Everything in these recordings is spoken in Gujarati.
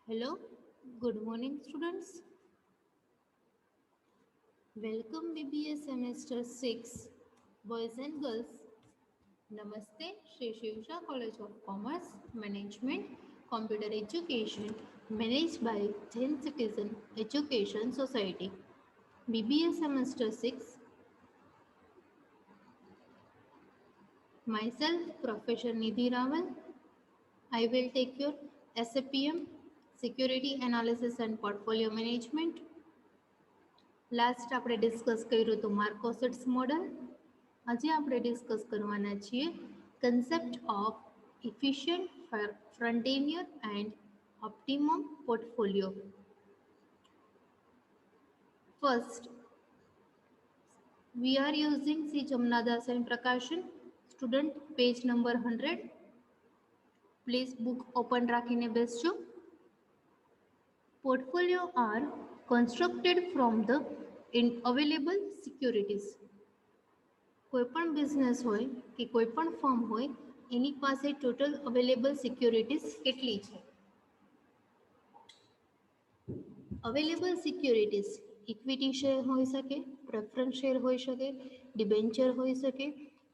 Hello, good morning, students. Welcome BBA semester 6, boys and girls. Namaste, Shri Shivsha College of Commerce, Management, Computer Education, managed by Jain Citizen Education Society. BBA semester 6. Myself, Professor Nidhi Raval. I will take your SAPM, Security Analysis and Portfolio Management. Last આપણે ડિસ્કસ કર્યું હતું માર્કોસેટ્સ મોડલ. આજે આપણે ડિસ્કસ કરવાના છીએ concept of efficient frontier and optimum portfolio. First, we are using C. Jamnadas and Prakashan. Student, page number 100. Please book open રાખીને બેસજો. Portfolio are constructed from the available securities. કોઈપણ બિઝનેસ હોય કે કોઈપણ ફર્મ હોય એની પાસે ટોટલ અવેલેબલ સિક્યોરિટીઝ કેટલી છે? અવેલેબલ સિક્યોરિટીઝ ઇક્વિટી શેર હોઈ શકે, પ્રેફરન્સ શેર હોઈ શકે, ડિબેન્ચર હોઈ શકે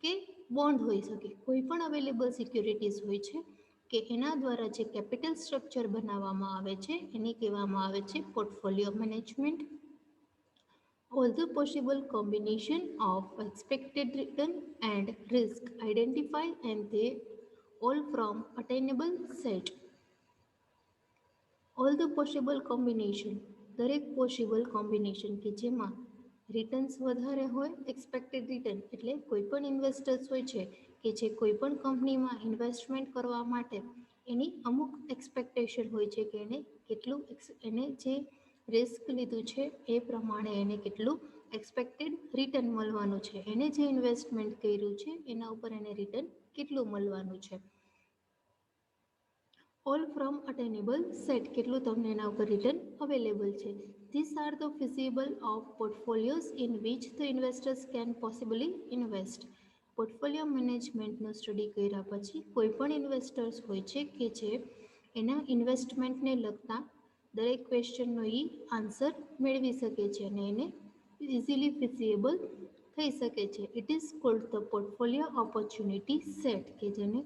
કે બોન્ડ હોઈ શકે. કોઈપણ અવેલેબલ સિક્યોરિટીઝ હોય છે કે એના દ્વારા જે કેપિટલ સ્ટ્રક્ચર બનાવવામાં આવે છે એને કહેવામાં આવે છે portfolio management. All the possible combination of expected return and risk identify and they all from attainable set. All the possible combination, દરેક પોસિબલ કોમ્બિનેશન કે જેમાં રિટર્ન્સ વધારે હોય, એક્સપેક્ટેડ રિટર્ન એટલે કોઈપણ ઇન્વેસ્ટર્સ હોય છે કે જે કોઈપણ કંપનીમાં ઇન્વેસ્ટમેન્ટ કરવા માટે એની અમુક એક્સપેક્ટેશન હોય છે કે એને કેટલું એને જે રિસ્ક લીધું છે એ પ્રમાણે એને કેટલું એક્સપેક્ટેડ રિટર્ન મળવાનું છે, એને જે ઇન્વેસ્ટમેન્ટ કર્યું છે એના ઉપર એને રિટર્ન કેટલું મળવાનું છે. ઓલ ફ્રોમ અટેનેબલ સેટ, કેટલું તમને એના ઉપર રિટર્ન અવેલેબલ છે. This are the feasible of portfolios in which the investors can possibly invest. Portfolio મેનેજમેન્ટનું સ્ટડી કર્યા પછી કોઈપણ ઇન્વેસ્ટર્સ હોય છે કે જે એના ઇન્વેસ્ટમેન્ટને લગતા દરેક ક્વેશ્ચનનો એ આન્સર મેળવી શકે છે અને એને ઇઝીલી ફિઝિએબલ થઈ શકે છે. It is called the portfolio opportunity set, કે જેને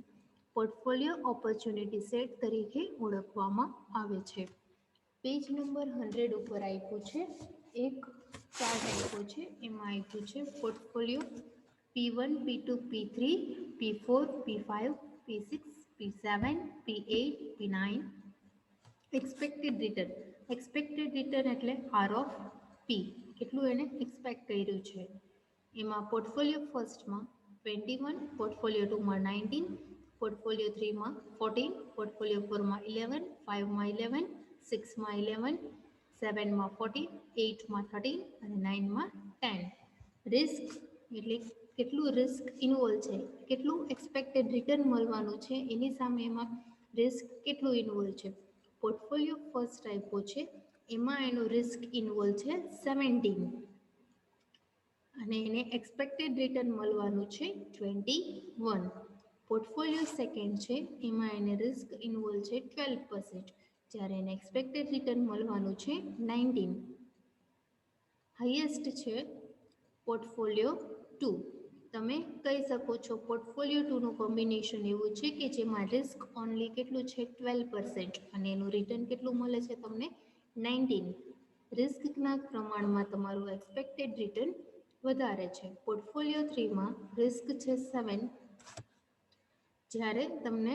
પોર્ટફોલિયો ઓપોર્ચ્યુનિટી સેટ તરીકે ઓળખવામાં આવે છે. પેજ નંબર 100 ઉપર આપ્યું છે એક ચાર્ટ આપ્યો છે, એમાં આપ્યું છે portfolio P1, P2, P3, P4, P5, P6, P7, P8, P9. Expected return, expected return એટલે આર ઓફ પી, કેટલું એને એક્સપેક્ટ કર્યું છે. એમાં પોર્ટફોલિયો ફર્સ્ટમાં 21, પોર્ટફોલિયો 2માં 19, પોર્ટફોલિયો 3માં 14, પોર્ટફોલિયો 4માં 11, 5માં 11, 6માં 11, 7માં 14, 8માં 13 અને 9માં 10. રિસ્ક એટલે કેટલું રિસ્ક ઇન્વોલ્વ છે, કેટલું એક્સપેક્ટેડ રિટર્ન મળવાનું છે એની સામે એમાં રિસ્ક કેટલું ઇન્વોલ્વ છે. પોર્ટફોલિયો ફર્સ્ટ આપ્યો છે એમાં એનું રિસ્ક ઇન્વોલ્વ છે 17 અને એને એક્સપેક્ટેડ રિટર્ન મળવાનું છે 21. પોર્ટફોલિયો સેકન્ડ છે એમાં એને રિસ્ક ઇન્વોલ્વ છે 12%, જ્યારે એને એક્સપેક્ટેડ રિટર્ન મળવાનું છે 19. હાઈએસ્ટ છે પોર્ટફોલિયો 2. તમે કહી શકો છો પોર્ટફોલિયો 2નું કોમ્બિનેશન એવું છે કે જેમાં રિસ્ક ઓનલી કેટલું છે 12% અને એનું રિટર્ન કેટલું મળે છે તમને 19. રિસ્કના પ્રમાણમાં તમારું એક્સપેક્ટેડ રિટર્ન વધારે છે. પોર્ટફોલિયો 3માં રિસ્ક છે 7, જ્યારે તમને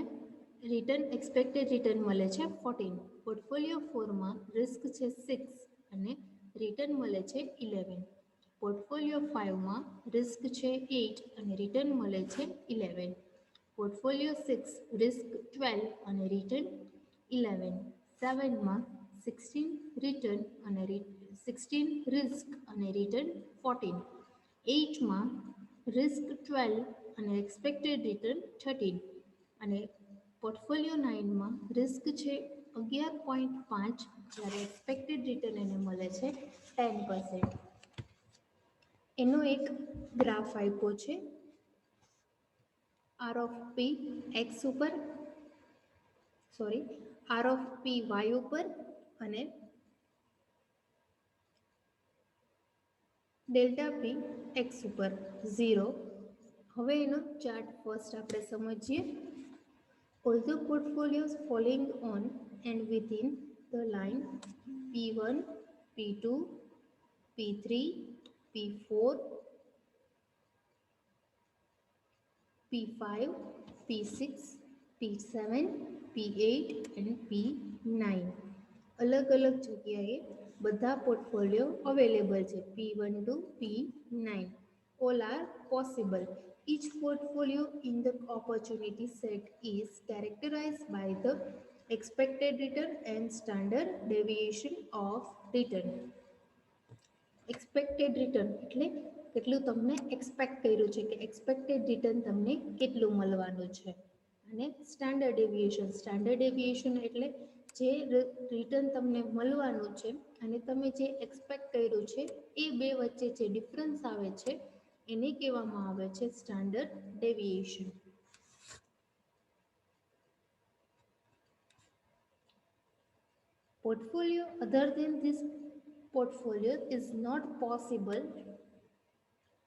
રિટર્ન એક્સપેક્ટેડ રિટર્ન મળે છે 14. પોર્ટફોલિયો 4માં રિસ્ક છે 6 અને રિટર્ન મળે છે 11. પોર્ટફોલિયો 5માં રિસ્ક છે 8 અને રિટર્ન મળે છે 11. પોર્ટફોલિયો 6 રિસ્ક 12 અને રિટર્ન 11. 7માં 16 રિટર્ન અને 16 રિસ્ક અને રિટર્ન 14. 8માં રિસ્ક 12 અને એક્સપેક્ટેડ રિટર્ન 13 અને પોર્ટફોલિયો 9માં રિસ્ક છે 11.5, જ્યારે એક્સપેક્ટેડ રિટર્ન એને મળે છે 10%. એનો એક ગ્રાફ આપ્યો છે આર ઓફ પી એક્સ ઉપર આર ઓફ પી વાય ઉપર અને ડેલ્ટા પી એક્સ ઉપર 0. હવે એનો ચાર્ટ ફર્સ્ટ આપણે સમજીએ. All the portfolios falling on and within the line P1, P2, P3, P4, P5, P6, P7, P8 and P9 અલગ અલગ જગ્યાએ બધા પોર્ટફોલિયો અવેલેબલ છે. P1 to P9 all are possible. Each portfolio in the opportunity set is characterized by the expected return and standard deviation of return. Expected return એટલે કેટલું તમને એક્સપેક્ટ કર્યું છે કે એક્સપેક્ટેડ રિટર્ન તમને કેટલું મળવાનું છે. અને સ્ટાન્ડર્ડ ડેવિએશન એટલે જે રિટર્ન તમને મળવાનું છે અને તમે જે એક્સપેક્ટ કર્યું છે એ બે વચ્ચે જે ડિફરન્સ આવે છે એને કહેવામાં આવે છે standard deviation. Portfolio other than this portfolio is not possible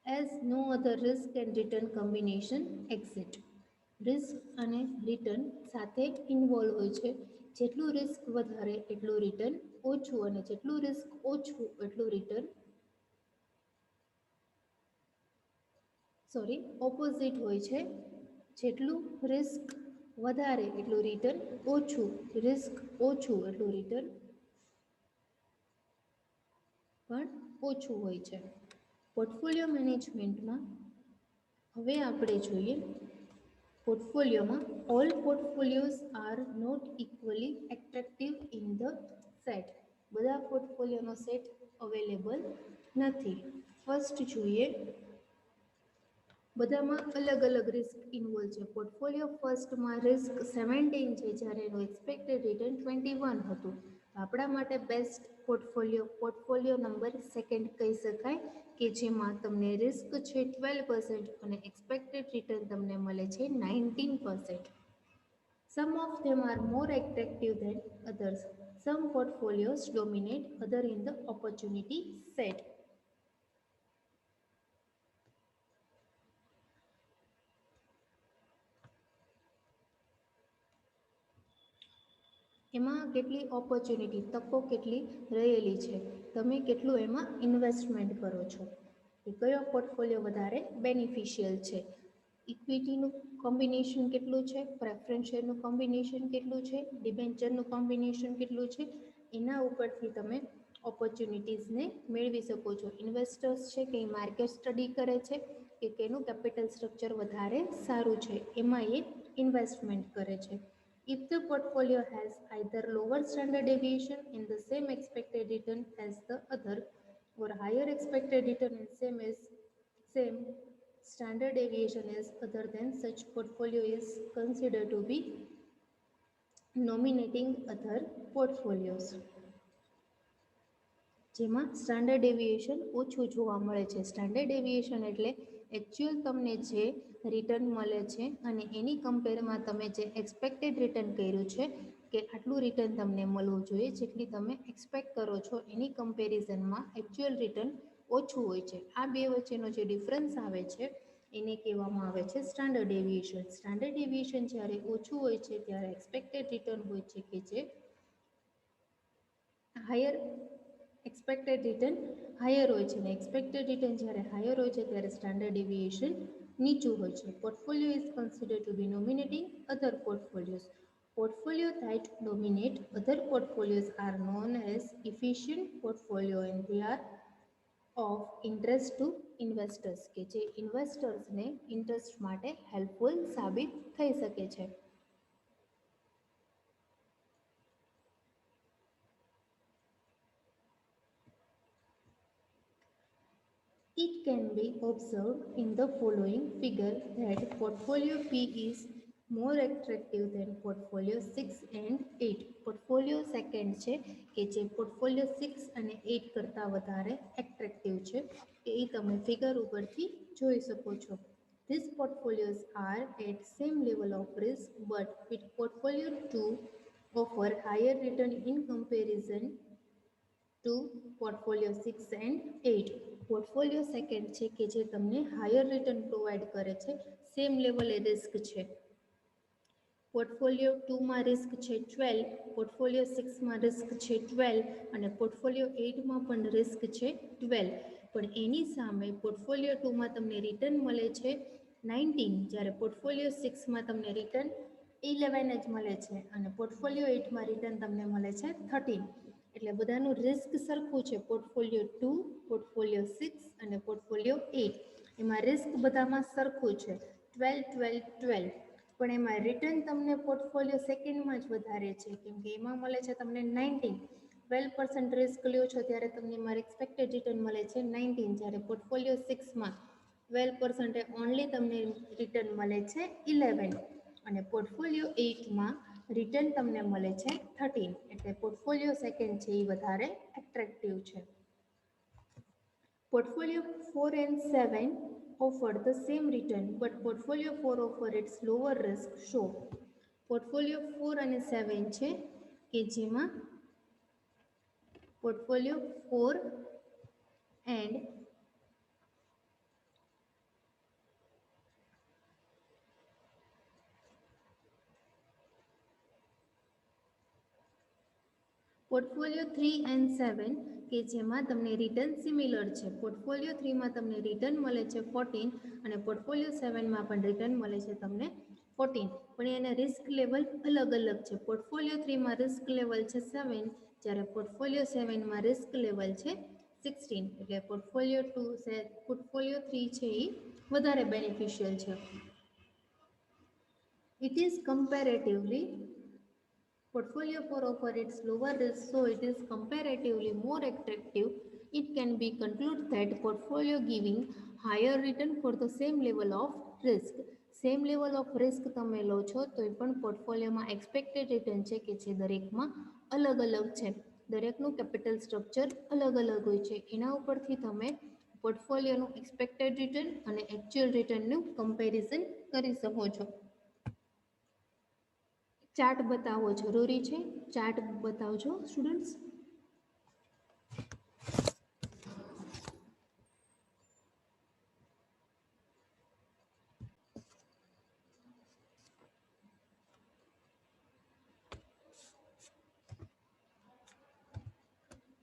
as no other risk and return combination exist. Risk અને રિટર્ન સાથે ઇન્વોલ્વ હોય છે. જેટલું રિસ્ક વધારે એટલું રિટર્ન ઓછું અને જેટલું રિસ્ક ઓછું એટલું રિટર્ન ઓપોઝિટ હોય છે. જેટલું રિસ્ક વધારે એટલું રિટર્ન ઓછું, રિસ્ક ઓછું એટલું રિટર્ન પણ ઓછું હોય છે. પોર્ટફોલિયો મેનેજમેન્ટમાં હવે આપણે જોઈએ પોર્ટફોલિયોમાં all portfolios are not equally attractive in the set. બધા પોર્ટફોલિયોનો સેટ અવેલેબલ નથી. ફર્સ્ટ જોઈએ બધામાં અલગ અલગ રિસ્ક ઇન્વોલ્વ છે. પોર્ટફોલિયો ફર્સ્ટમાં રિસ્ક 17 છે જ્યારે એનું એક્સપેક્ટેડ રિટર્ન 21 હતું. આપણા માટે બેસ્ટ પોર્ટફોલિયો નંબર સેકન્ડ કહી શકાય કે જેમાં તમને રિસ્ક છે 12% અને એક્સપેક્ટેડ રિટર્ન તમને મળે છે 19%. Some of them are more attractive than others. Some portfolios dominate other in the opportunity set. એમાં કેટલી ઓપોર્ચ્યુનિટી તકો કેટલી રહેલી છે, તમે કેટલું એમાં ઇન્વેસ્ટમેન્ટ કરો છો, કે કયો પોર્ટફોલિયો વધારે બેનિફિશિયલ છે, ઇક્વિટીનું કોમ્બિનેશન કેટલું છે, પ્રેફરન્સ શેરનું કોમ્બિનેશન કેટલું છે, ડિબેન્ચરનું કોમ્બિનેશન કેટલું છે, એના ઉપરથી તમે ઓપોર્ચ્યુનિટીઝને મેળવી શકો છો. ઇન્વેસ્ટર્સ છે કે એ માર્કેટ સ્ટડી કરે છે કે કેનું કેપિટલ સ્ટ્રક્ચર વધારે સારું છે એમાં એ ઇન્વેસ્ટમેન્ટ કરે છે. If the portfolio has either lower standard deviation in the same expected return as the other or higher expected return and same standard deviation as other, then such portfolio is considered to be nominating other portfolios. જેમાં સ્ટાન્ડર્ડ ડેવિએશન ઓછું જોવા મળે છે. સ્ટાન્ડર્ડ ડેવિએશન એટલે એકચ્યુઅલ તમને જે રિટર્ન મળે છે અને એની કમ્પેરમાં તમે જે એક્સપેક્ટેડ રિટર્ન કર્યું છે કે આટલું રિટર્ન તમને મળવું જોઈએ, જેટલી તમે એક્સપેક્ટ કરો છો એની કમ્પેરિઝનમાં એકચ્યુઅલ રિટર્ન ઓછું હોય છે. આ બે વચ્ચેનો જે ડિફરન્સ આવે છે એને કહેવામાં આવે છે સ્ટાન્ડર્ડ ડેવિએશન. સ્ટાન્ડર્ડ ડેવિએશન જ્યારે ઓછું હોય છે ત્યારે એક્સપેક્ટેડ રિટર્ન હોય છે કે જે હાયર એક્સપેક્ટેડ રિટર્ન હાયર હોય છે, અને એક્સપેક્ટેડ રિટર્ન જ્યારે હાયર હોય છે ત્યારે સ્ટાન્ડર્ડ ડેવિએશન નીચું હોય છે. Portfolio is considered to be nominating other portfolios. Portfolio that dominate other portfolios are known as efficient portfolio and they are of interest to investors, કે જે ઇન્વેસ્ટર્સને ઇન્ટરેસ્ટ માટે હેલ્પફુલ સાબિત થઈ શકે છે. It can be observed in the following figure that portfolio P is more attractive than portfolio 6 and 8. Portfolio second છે કે જે portfolio 6 અને 8 કરતાં વધારે એટ્રેક્ટિવ છે એ તમે ફિગર ઉપરથી જોઈ શકો છો. These portfolios are at same level of risk, but with portfolio 2 offer higher return in comparison to portfolio 6 and 8. Portfolio second છે કે જે તમને હાયર રિટર્ન પ્રોવાઈડ કરે છે, સેમ લેવલે રિસ્ક છે. પોર્ટફોલિયો 2માં રિસ્ક છે 12, પોર્ટફોલિયો 6માં રિસ્ક છે 12 અને પોર્ટફોલિયો 8માં પણ રિસ્ક છે 12. પણ એની સામે પોર્ટફોલિયો 2માં તમને રિટર્ન મળે છે 19, જ્યારે પોર્ટફોલિયો 6માં તમને રિટર્ન 11 જ મળે છે અને પોર્ટફોલિયો 8માં રિટર્ન તમને મળે છે 13. એટલે બધાનું રિસ્ક સરખું છે, પોર્ટફોલિયો 2, પોર્ટફોલિયો 6 અને પોર્ટફોલિયો 8. એમાં રિસ્ક બધામાં સરખું છે 12, 12, 12. પણ એમાં રિટર્ન તમને પોર્ટફોલિયો સેકન્ડમાં જ વધારે છે, કેમ કે એમાં મળે છે તમને 19. 12% રિસ્ક લ્યો છો ત્યારે તમને એમાં એક્સપેક્ટેડ રિટર્ન મળે છે 19, જ્યારે પોર્ટફોલિયો 6માં 12% ઓનલી તમને રિટર્ન મળે છે 11 અને પોર્ટફોલિયો 8માં રિટર્ન તમને મળે છે 13. એટલે પોર્ટફોલિયો સેકન્ડ છે એ વધારે એટ્રેક્ટિવ છે. Portfolio 4 and 7 offer the same return, but portfolio 4 offer its lower risk show. Portfolio 4 અને 7 છે કે જેમાં portfolio 4 and પોર્ટફોલિયો 3 એન્ડ 7 કે જેમાં તમને રિટર્ન સિમિલર છે. પોર્ટફોલિયો 3માં તમને રિટર્ન મળે છે 14 અને પોર્ટફોલિયો 7માં પણ રિટર્ન મળે છે તમને 14, પણ એના રિસ્ક લેવલ અલગ અલગ છે. પોર્ટફોલિયો 3માં રિસ્ક લેવલ છે 7, જ્યારે પોર્ટફોલિયો 7માં રિસ્ક લેવલ છે 16. એટલે પોર્ટફોલિયો 3 છે એ વધારે બેનિફિશિયલ છે. It is comparatively Portfolio 4 offers its lower risk, so it is comparatively more attractive. It can be concluded that portfolio giving higher return for the same level of risk. Same level of risk તમે લો છો તો એ પણ પોર્ટફોલિયોમાં એક્સપેક્ટેડ રિટર્ન છે કે જે દરેકમાં અલગ અલગ છે. દરેકનું કેપિટલ સ્ટ્રક્ચર અલગ અલગ હોય છે. એના ઉપરથી તમે પોર્ટફોલિયોનું એક્સપેક્ટેડ રિટર્ન અને એકચ્યુઅલ રિટર્નનું કમ્પેરિઝન કરી શકો છો. ચાર્ટ બતાવવો જરૂરી છે. ચાર્ટ બતાવજો students.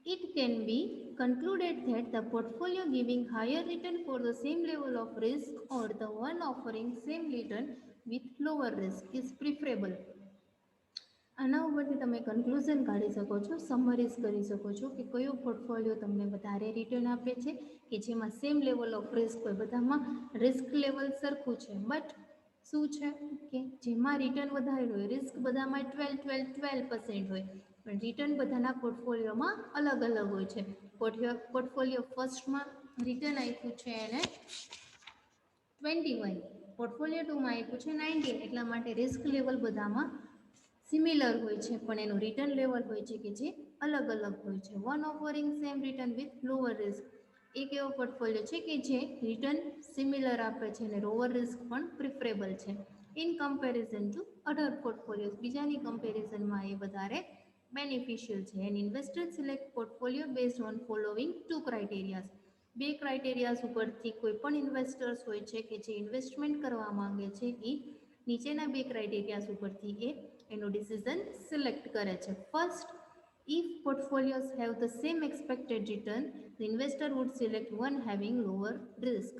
It can be concluded that the portfolio giving higher return for the same level of risk or the one offering same return with lower risk is preferable. આના ઉપરથી તમે કન્ક્લુઝન કાઢી શકો છો, સમરીઝ કરી શકો છો કે કયો પોર્ટફોલિયો તમને વધારે રિટર્ન આપે છે, કે જેમાં સેમ લેવલ ઓફ રિસ્ક હોય. બધામાં રિસ્ક લેવલ સરખું છે, બટ શું છે કે જેમાં રિટર્ન વધારે હોય, રિસ્ક બધામાં 12% હોય, પણ રિટર્ન બધાના પોર્ટફોલિયોમાં અલગ અલગ હોય છે. પોર્ટફોલિયો ફર્સ્ટમાં રિટર્ન આપ્યું છે એને 21, પોર્ટફોલિયો 2માં આપ્યું છે 19, એટલા માટે રિસ્ક લેવલ બધામાં સિમિલર હોય છે, પણ એનું રિટર્ન લેવલ હોય છે કે જે અલગ અલગ હોય છે. One offering same return with lower risk એક એવો પોર્ટફોલિયો છે કે જે રિટર્ન સિમિલર આપે છે અને લોઅર રિસ્ક પણ પ્રિફરેબલ છે ઇન કમ્પેરિઝન ટુ અધર પોર્ટફોલિયોઝ. બીજાની કમ્પેરિઝનમાં એ વધારે બેનિફિશિયલ છે. And investor select portfolio based on following 2 ક્રાઇટેરિયાઝ. 2 ક્રાઇટેરિયાઝ ઉપરથી કોઈ પણ ઇન્વેસ્ટર્સ હોય છે કે જે ઇન્વેસ્ટમેન્ટ કરવા માંગે છે એ નીચેના 2 ક્રાઇટેરિયાઝ ઉપરથી એનું ડિસિઝન સિલેક્ટ કરે છે. First, if portfolios have the same expected return, the investor would select one having lower risk.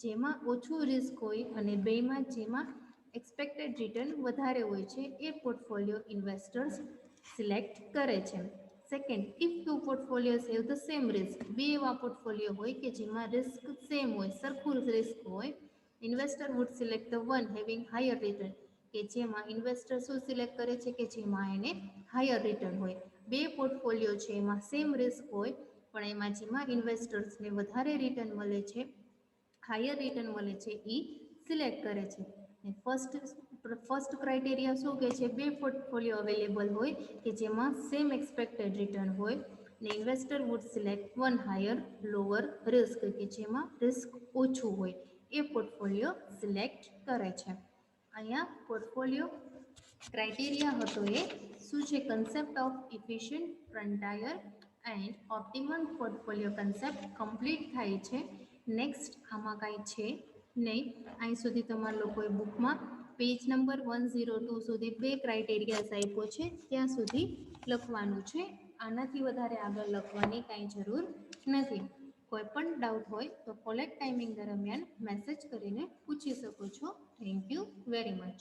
જેમાં ઓછું રિસ્ક હોય અને બેમાં જેમાં એક્સપેક્ટેડ રિટર્ન વધારે હોય છે એ પોર્ટફોલિયો ઇન્વેસ્ટર્સ સિલેક્ટ કરે છે. Second, if two portfolios have the same risk, બે એવા પોર્ટફોલિયો હોય કે જેમાં રિસ્ક સેમ હોય, સરખું રિસ્ક હોય, investor would select the one having higher return, કે જેમાં ઇન્વેસ્ટર શું સિલેક્ટ કરે છે કે જેમાં એને હાયર રિટર્ન હોય. બે પોર્ટફોલિયો છે એમાં સેમ રિસ્ક હોય, પણ એમાં જેમાં ઇન્વેસ્ટર્સને વધારે રિટર્ન મળે છે, હાયર રિટર્ન મળે છે એ સિલેક્ટ કરે છે. ફર્સ્ટ ક્રાઇટેરિયા શું કહે છે? બે પોર્ટફોલિયો અવેલેબલ હોય કે જેમાં સેમ એક્સપેક્ટેડ રિટર્ન હોય ને investor would select one higher lower risk, કે જેમાં રિસ્ક ઓછું હોય એ પોર્ટફોલિયો સિલેક્ટ કરે છે. અહીંયા પોર્ટફોલિયો ક્રાઇટેરિયા હતો એ શું છે? Concept of efficient frontier and optimum portfolio concept complete થાય છે. નેક્સ્ટ આમાં કાંઈ છે નહીં. અહીં સુધી તમારા લોકોએ બુકમાં પેજ નંબર 102 સુધી 2 ક્રાઇટેરિયાઝ આપ્યો છે, ત્યાં સુધી લખવાનું છે. આનાથી વધારે આગળ લખવાની કાંઈ જરૂર નથી. કોઈ પણ ડાઉટ હોય તો કોલેજ ટાઈમિંગ દરમિયાન મેસેજ કરીને પૂછી શકો છો. Thank you very much.